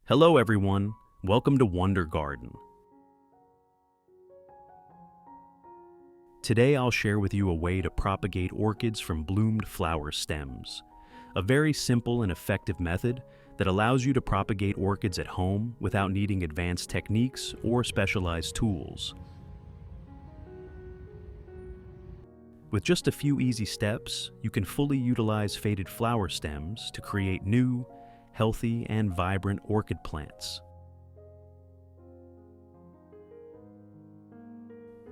Hello everyone, welcome to Wonder Garden. Today I'll share with you a way to propagate orchids from bloomed flower stems. A very simple and effective method that allows you to propagate orchids at home without needing advanced techniques or specialized tools. With just a few easy steps, you can fully utilize faded flower stems to create new, healthy, and vibrant orchid plants.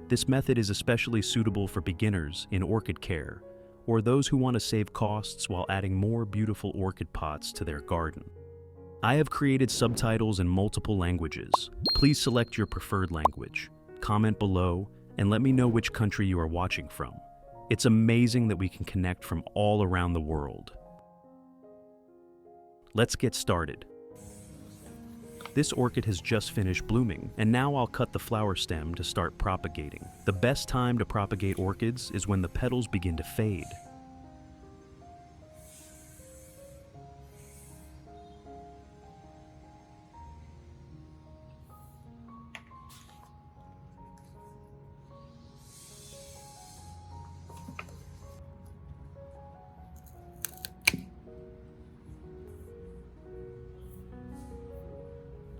This method is especially suitable for beginners in orchid care or those who want to save costs while adding more beautiful orchid pots to their garden. I have created subtitles in multiple languages. Please select your preferred language, comment below, and let me know which country you are watching from. It's amazing that we can connect from all around the world. Let's get started. This orchid has just finished blooming, and now I'll cut the flower stem to start propagating. The best time to propagate orchids is when the petals begin to fade.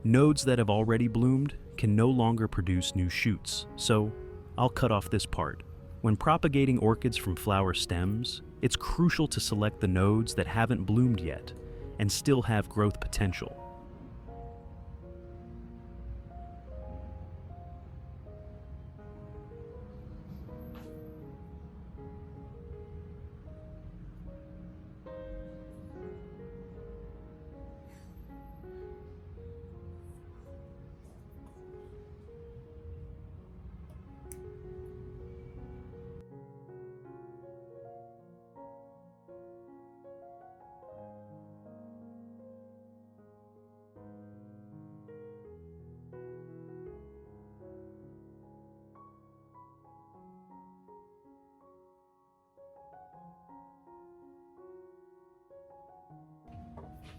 Nodes that have already bloomed can no longer produce new shoots, so I'll cut off this part. When propagating orchids from flower stems, it's crucial to select the nodes that haven't bloomed yet and still have growth potential.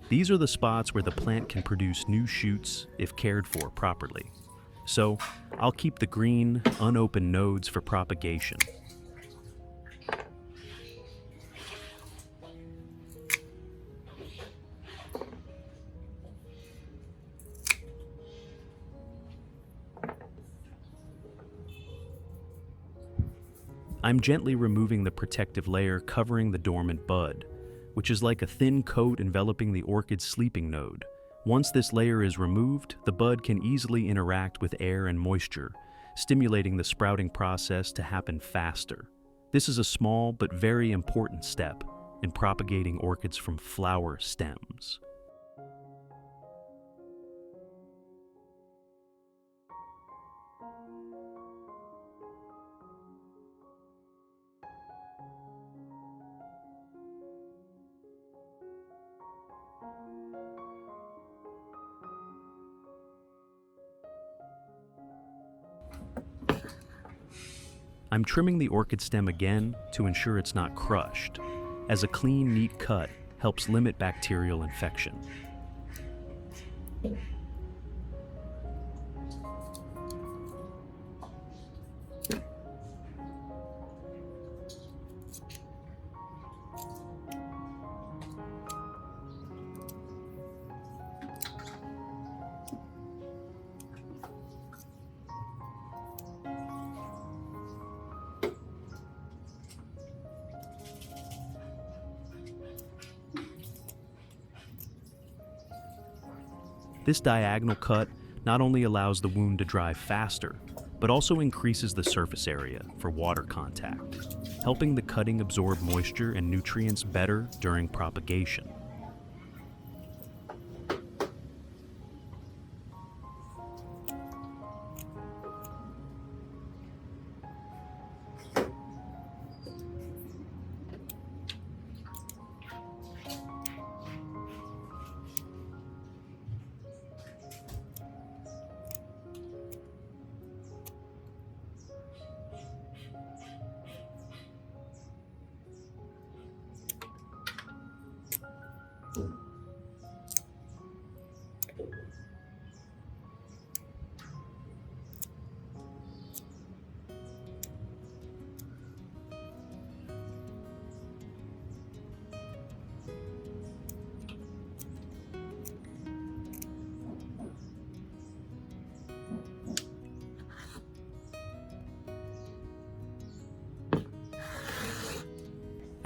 These are the spots where the plant can produce new shoots if cared for properly. So I'll keep the green, unopened nodes for propagation. I'm gently removing the protective layer covering the dormant bud, which is like a thin coat enveloping the orchid's sleeping node. Once this layer is removed, the bud can easily interact with air and moisture, stimulating the sprouting process to happen faster. This is a small but very important step in propagating orchids from flower stems. I'm trimming the orchid stem again to ensure it's not crushed, as a clean, neat cut helps limit bacterial infection. This diagonal cut not only allows the wound to dry faster, but also increases the surface area for water contact, helping the cutting absorb moisture and nutrients better during propagation.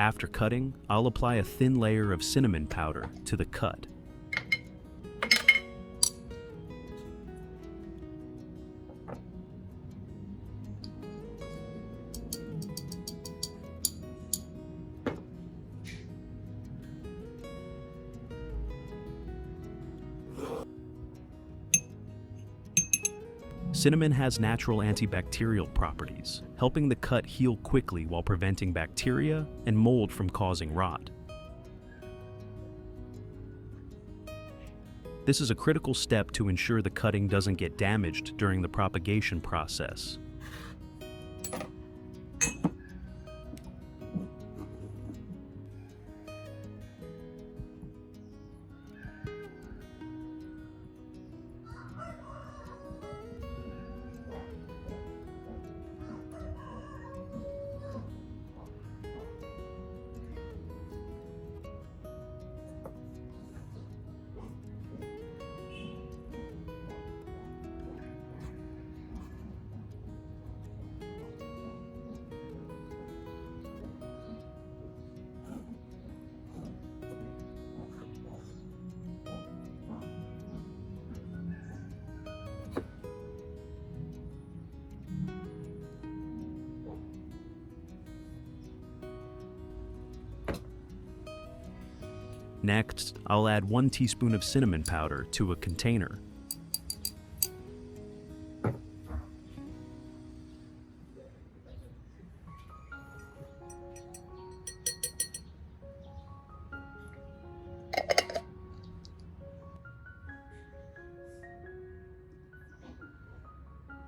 After cutting, I'll apply a thin layer of cinnamon powder to the cut. Cinnamon has natural antibacterial properties, helping the cut heal quickly while preventing bacteria and mold from causing rot. This is a critical step to ensure the cutting doesn't get damaged during the propagation process. Next, I'll add 1 teaspoon of cinnamon powder to a container.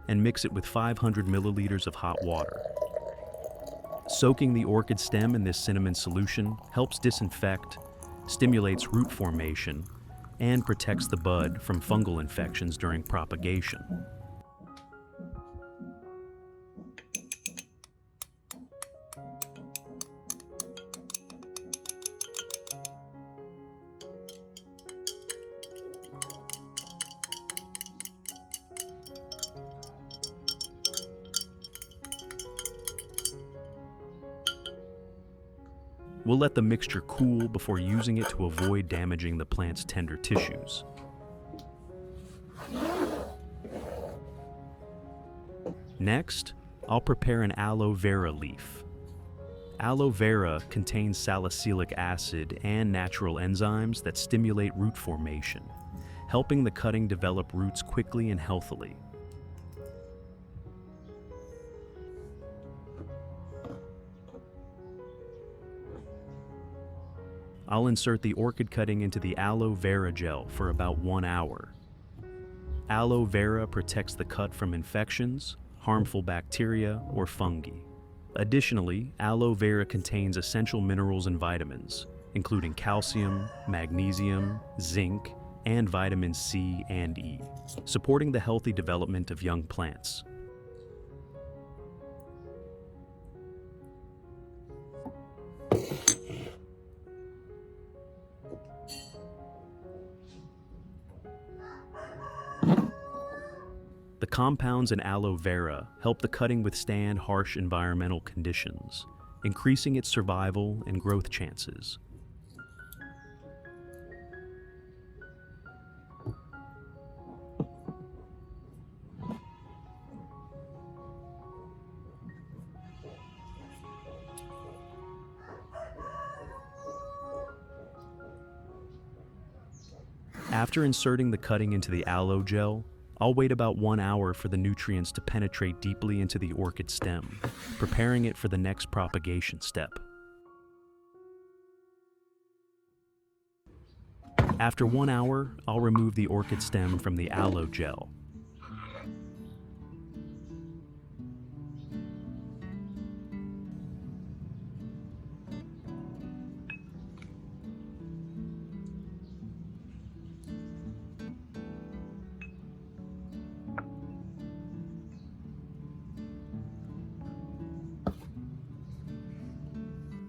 And mix it with 500 milliliters of hot water. Soaking the orchid stem in this cinnamon solution helps disinfect, stimulates root formation, and protects the bud from fungal infections during propagation. We'll let the mixture cool before using it to avoid damaging the plant's tender tissues. Next, I'll prepare an aloe vera leaf. Aloe vera contains salicylic acid and natural enzymes that stimulate root formation, helping the cutting develop roots quickly and healthily. I'll insert the orchid cutting into the aloe vera gel for about 1 hour. Aloe vera protects the cut from infections, harmful bacteria, or fungi. Additionally, aloe vera contains essential minerals and vitamins, including calcium, magnesium, zinc, and vitamins C and E, supporting the healthy development of young plants. The compounds in aloe vera help the cutting withstand harsh environmental conditions, increasing its survival and growth chances. After inserting the cutting into the aloe gel, I'll wait about 1 hour for the nutrients to penetrate deeply into the orchid stem, preparing it for the next propagation step. After 1 hour, I'll remove the orchid stem from the aloe gel.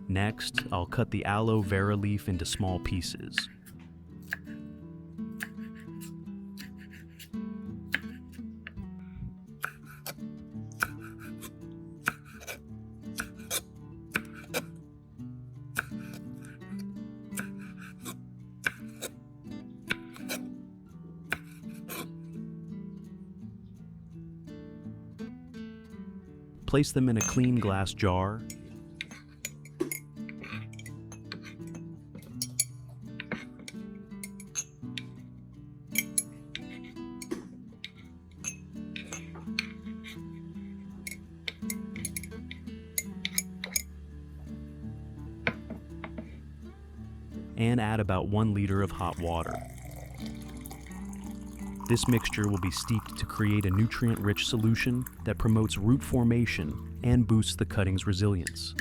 Next, I'll cut the aloe vera leaf into small pieces. Place them in a clean glass jar. And add about 1 liter of hot water. This mixture will be steeped to create a nutrient-rich solution that promotes root formation and boosts the cutting's resilience.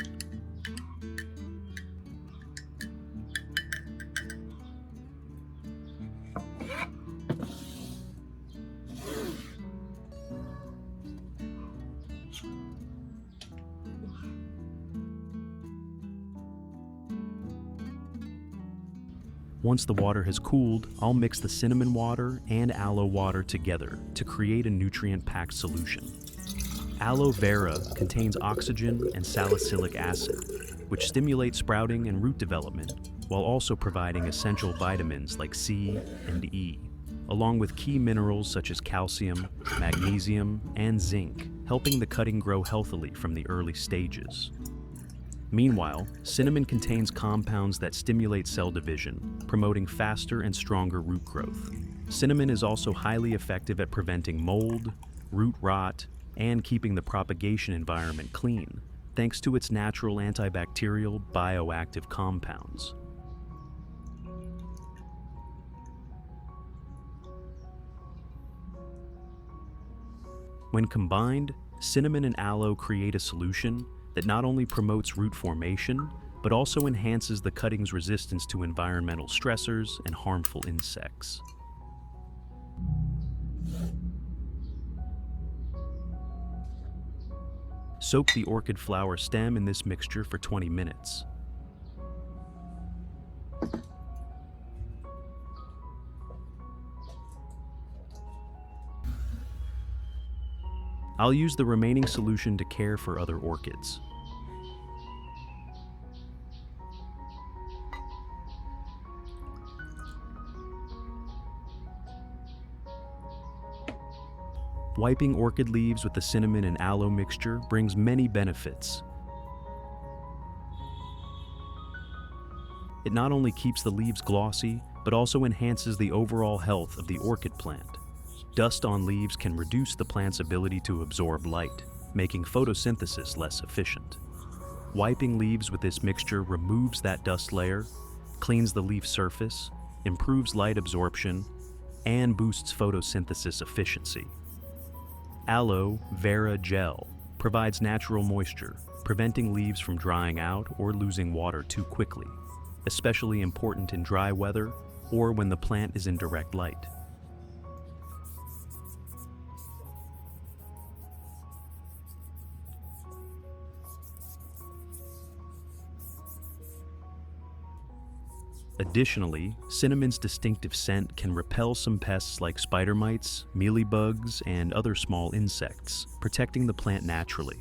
Once the water has cooled, I'll mix the cinnamon water and aloe water together to create a nutrient-packed solution. Aloe vera contains oxygen and salicylic acid, which stimulate sprouting and root development, while also providing essential vitamins like C and E, along with key minerals such as calcium, magnesium, and zinc, helping the cutting grow healthily from the early stages. Meanwhile, cinnamon contains compounds that stimulate cell division, promoting faster and stronger root growth. Cinnamon is also highly effective at preventing mold, root rot, and keeping the propagation environment clean, thanks to its natural antibacterial bioactive compounds. When combined, cinnamon and aloe create a solution that not only promotes root formation, but also enhances the cutting's resistance to environmental stressors and harmful insects. Soak the orchid flower stem in this mixture for 20 minutes. I'll use the remaining solution to care for other orchids. Wiping orchid leaves with the cinnamon and aloe mixture brings many benefits. It not only keeps the leaves glossy, but also enhances the overall health of the orchid plant. Dust on leaves can reduce the plant's ability to absorb light, making photosynthesis less efficient. Wiping leaves with this mixture removes that dust layer, cleans the leaf surface, improves light absorption, and boosts photosynthesis efficiency. Aloe Vera Gel provides natural moisture, preventing leaves from drying out or losing water too quickly, especially important in dry weather or when the plant is in direct light. Additionally, cinnamon's distinctive scent can repel some pests like spider mites, mealybugs, and other small insects, protecting the plant naturally.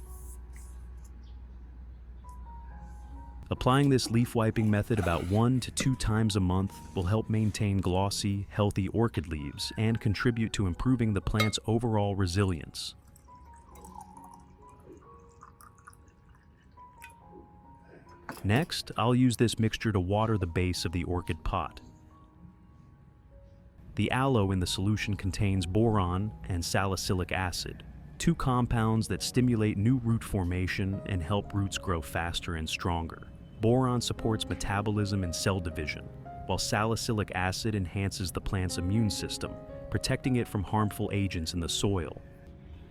Applying this leaf wiping method about 1 to 2 times a month will help maintain glossy, healthy orchid leaves and contribute to improving the plant's overall resilience. Next, I'll use this mixture to water the base of the orchid pot. The aloe in the solution contains boron and salicylic acid, 2 compounds that stimulate new root formation and help roots grow faster and stronger. Boron supports metabolism and cell division, while salicylic acid enhances the plant's immune system, protecting it from harmful agents in the soil.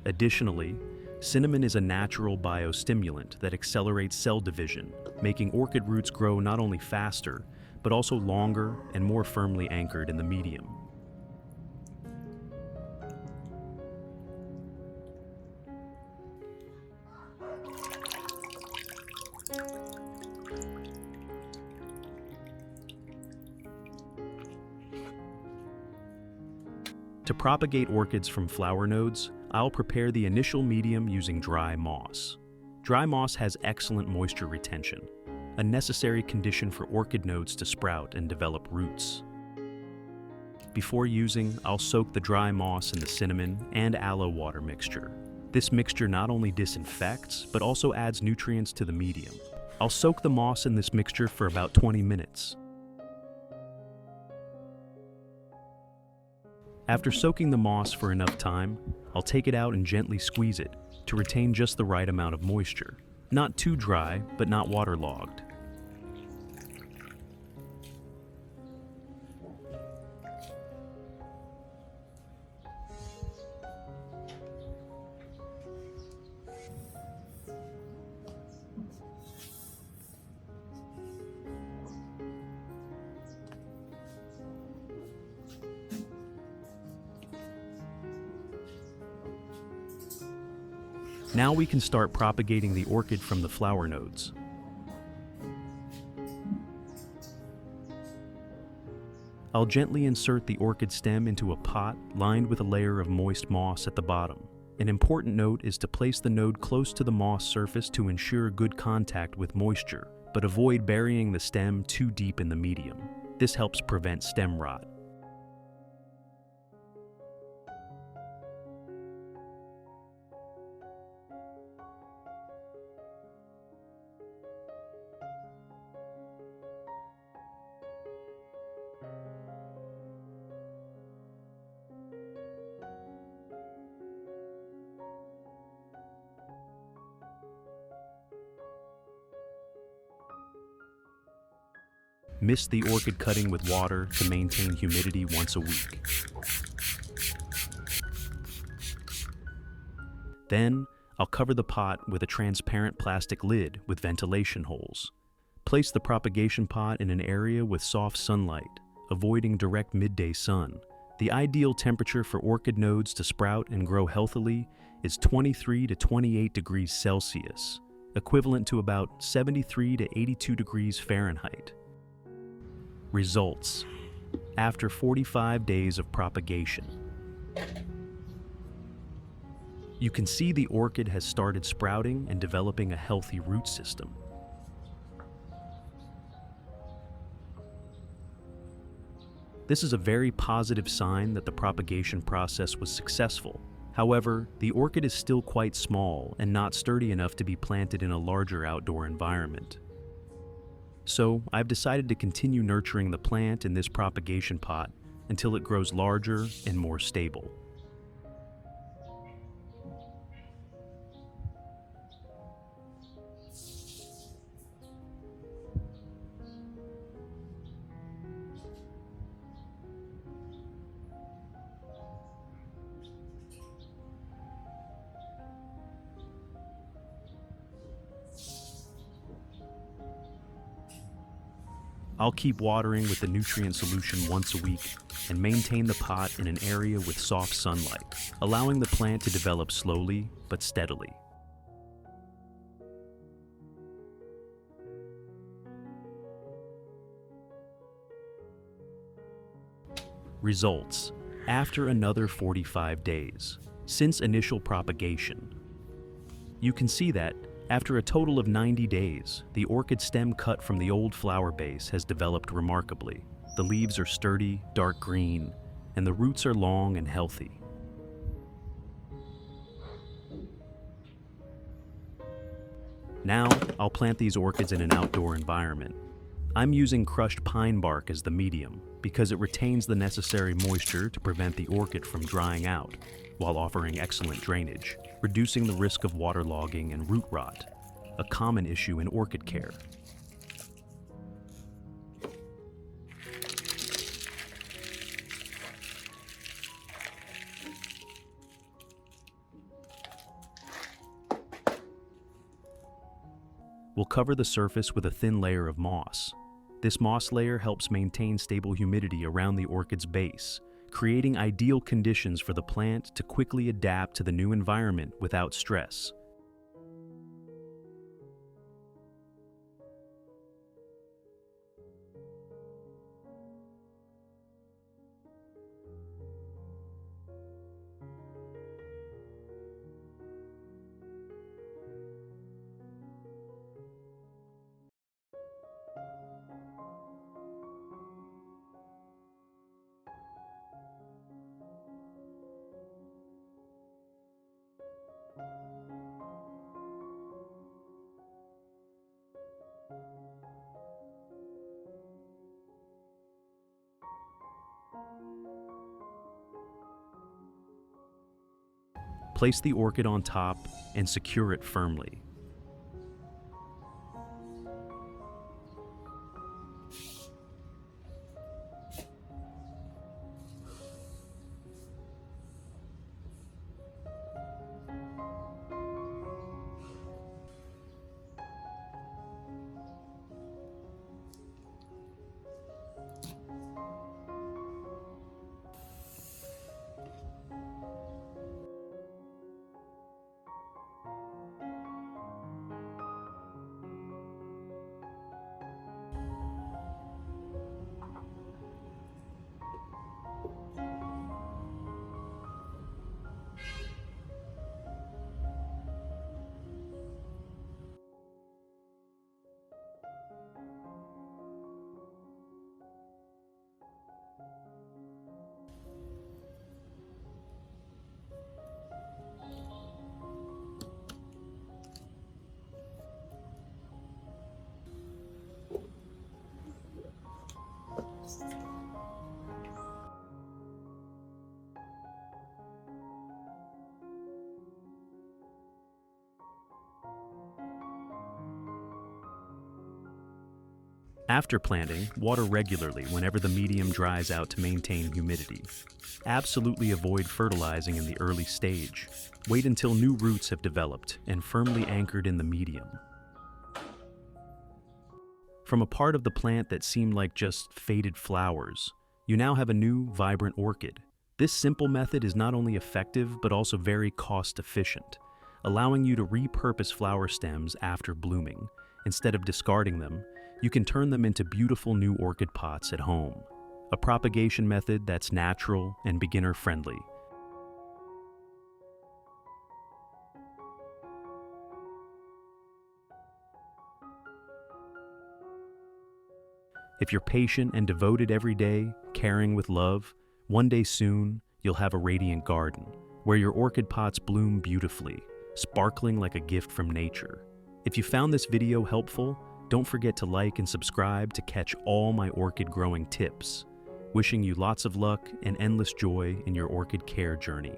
Additionally, cinnamon is a natural biostimulant that accelerates cell division, making orchid roots grow not only faster, but also longer and more firmly anchored in the medium. To propagate orchids from flower nodes, I'll prepare the initial medium using dry moss. Dry moss has excellent moisture retention, a necessary condition for orchid nodes to sprout and develop roots. Before using, I'll soak the dry moss in the cinnamon and aloe water mixture. This mixture not only disinfects, but also adds nutrients to the medium. I'll soak the moss in this mixture for about 20 minutes. After soaking the moss for enough time, I'll take it out and gently squeeze it to retain just the right amount of moisture. Not too dry, but not waterlogged. Now we can start propagating the orchid from the flower nodes. I'll gently insert the orchid stem into a pot lined with a layer of moist moss at the bottom. An important note is to place the node close to the moss surface to ensure good contact with moisture, but avoid burying the stem too deep in the medium. This helps prevent stem rot. Mist the orchid cutting with water to maintain humidity once a week. Then, I'll cover the pot with a transparent plastic lid with ventilation holes. Place the propagation pot in an area with soft sunlight, avoiding direct midday sun. The ideal temperature for orchid nodes to sprout and grow healthily is 23 to 28 degrees Celsius, equivalent to about 73 to 82 degrees Fahrenheit. Results after 45 days of propagation. You can see the orchid has started sprouting and developing a healthy root system. This is a very positive sign that the propagation process was successful. However, the orchid is still quite small and not sturdy enough to be planted in a larger outdoor environment. So, I've decided to continue nurturing the plant in this propagation pot until it grows larger and more stable. I'll keep watering with the nutrient solution once a week and maintain the pot in an area with soft sunlight, allowing the plant to develop slowly but steadily. Results after another 45 days since initial propagation. You can see that after a total of 90 days, the orchid stem cut from the old flower base has developed remarkably. The leaves are sturdy, dark green, and the roots are long and healthy. Now, I'll plant these orchids in an outdoor environment. I'm using crushed pine bark as the medium because it retains the necessary moisture to prevent the orchid from drying out, while offering excellent drainage, reducing the risk of waterlogging and root rot, a common issue in orchid care. We'll cover the surface with a thin layer of moss. This moss layer helps maintain stable humidity around the orchid's base, creating ideal conditions for the plant to quickly adapt to the new environment without stress. Place the orchid on top and secure it firmly. After planting, water regularly whenever the medium dries out to maintain humidity. Absolutely avoid fertilizing in the early stage. Wait until new roots have developed and firmly anchored in the medium. From a part of the plant that seemed like just faded flowers, you now have a new, vibrant orchid. This simple method is not only effective but also very cost-efficient, allowing you to repurpose flower stems after blooming. Instead of discarding them, you can turn them into beautiful new orchid pots at home. A propagation method that's natural and beginner-friendly. If you're patient and devoted every day, caring with love, one day soon, you'll have a radiant garden where your orchid pots bloom beautifully, sparkling like a gift from nature. If you found this video helpful, don't forget to like and subscribe to catch all my orchid growing tips. Wishing you lots of luck and endless joy in your orchid care journey.